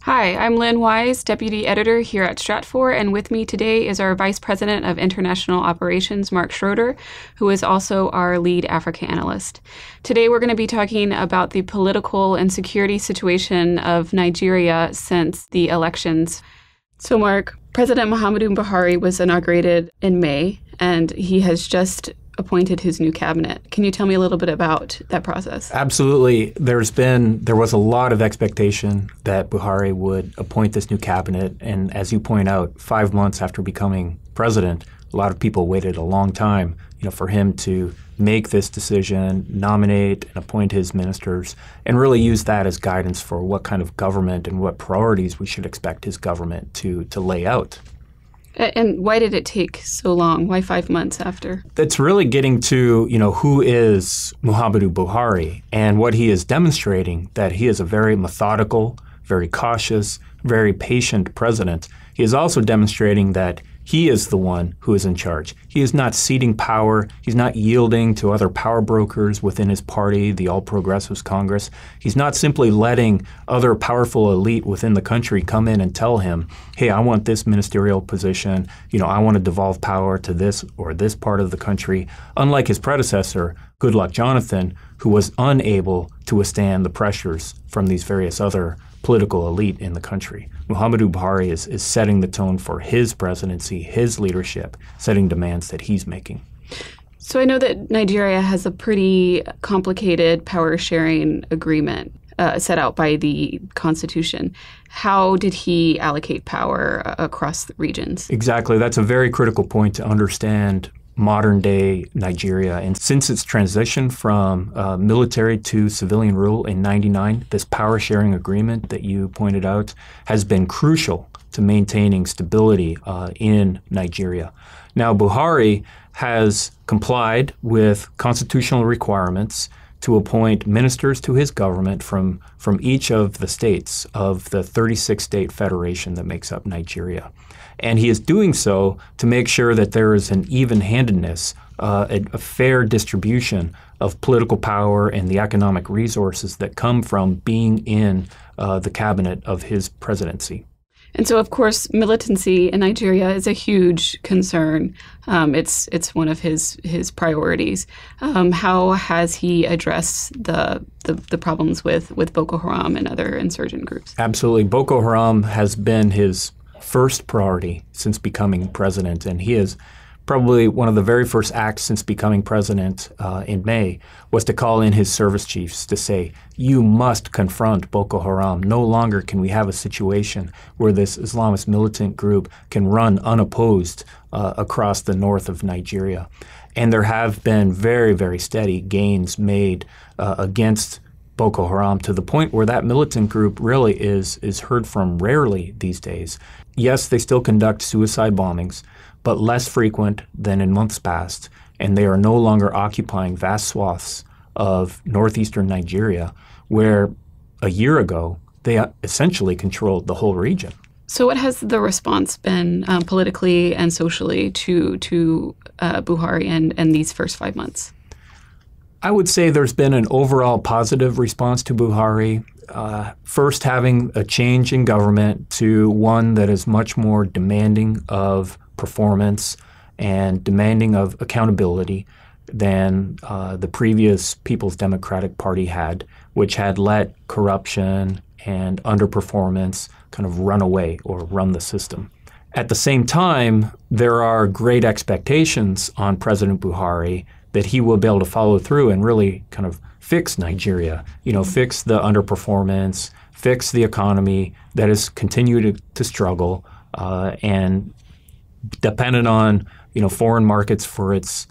Hi, I'm Lynn Wise, Deputy Editor here at Stratfor, and with me today is our Vice President of International Operations, Mark Schroeder, who is also our lead Africa analyst. Today we're going to be talking about the political and security situation of Nigeria since the elections. So Mark, President Muhammadu Buhari was inaugurated in May, and he has just appointed his new cabinet. Can you tell me a little bit about that process? Absolutely. There was a lot of expectation that Buhari would appoint this new cabinet. And as you point out, 5 months after becoming president, a lot of people waited a long time, for him to make this decision, nominate and appoint his ministers, and really use that as guidance for what kind of government and what priorities we should expect his government to lay out. And why did it take so long? Why 5 months after? That's really getting to, who is Muhammadu Buhari and what he is demonstrating, that he is a very methodical, very cautious, very patient president. He is also demonstrating that he is the one who is in charge. He is not ceding power. He's not yielding to other power brokers within his party, the All Progressives Congress. He's not simply letting other powerful elite within the country come in and tell him, hey, I want this ministerial position. I want to devolve power to this or this part of the country. Unlike his predecessor, Goodluck Jonathan, who was unable to withstand the pressures from these various other political elite in the country. Muhammadu Buhari is setting the tone for his presidency, his leadership, setting demands that he's making. So I know that Nigeria has a pretty complicated power-sharing agreement set out by the Constitution. How did he allocate power across the regions? Exactly. That's a very critical point to understand modern-day Nigeria. And since its transition from military to civilian rule in '99, this power-sharing agreement that you pointed out has been crucial to maintaining stability in Nigeria. Now, Buhari has complied with constitutional requirements to appoint ministers to his government from each of the states of the 36-state federation that makes up Nigeria. And he is doing so to make sure that there is an even-handedness, a fair distribution of political power and the economic resources that come from being in the cabinet of his presidency. And so, of course, militancy in Nigeria is a huge concern. It's one of his priorities. How has he addressed the problems with Boko Haram and other insurgent groups? Absolutely. Boko Haram has been his first priority since becoming president, and he is probably one of the very first acts since becoming president in May was to call in his service chiefs to say, you must confront Boko Haram. No longer can we have a situation where this Islamist militant group can run unopposed across the north of Nigeria. And there have been very, very steady gains made against Boko Haram to the point where that militant group really is heard from rarely these days. Yes, they still conduct suicide bombings, but less frequent than in months past, and they are no longer occupying vast swaths of northeastern Nigeria, where a year ago they essentially controlled the whole region. So what has the response been politically and socially to Buhari and these first 5 months? I would say there's been an overall positive response to Buhari. First, having a change in government to one that is much more demanding of performance and demanding of accountability than the previous People's Democratic Party had, which had let corruption and underperformance kind of run away or run the system. At the same time, there are great expectations on President Buhari that he will be able to follow through and really kind of fix Nigeria, fix the underperformance, fix the economy that has continued to struggle and dependent on, foreign markets for its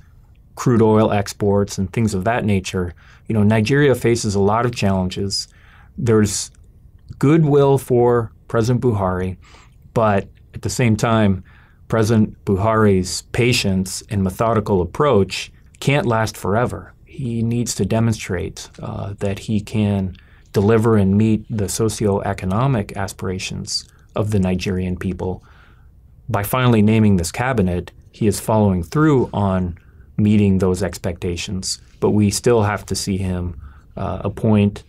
crude oil exports and things of that nature. Nigeria faces a lot of challenges. There's goodwill for President Buhari, but at the same time, President Buhari's patience and methodical approach can't last forever. He needs to demonstrate that he can deliver and meet the socioeconomic aspirations of the Nigerian people. By finally naming this cabinet, he is following through on meeting those expectations, but we still have to see him appoint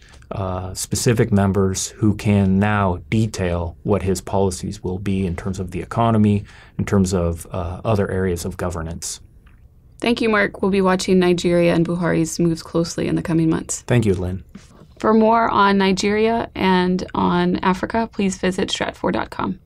specific members who can now detail what his policies will be in terms of the economy, in terms of other areas of governance. Thank you, Mark. We'll be watching Nigeria and Buhari's moves closely in the coming months. Thank you, Lynn. For more on Nigeria and on Africa, please visit stratfor.com.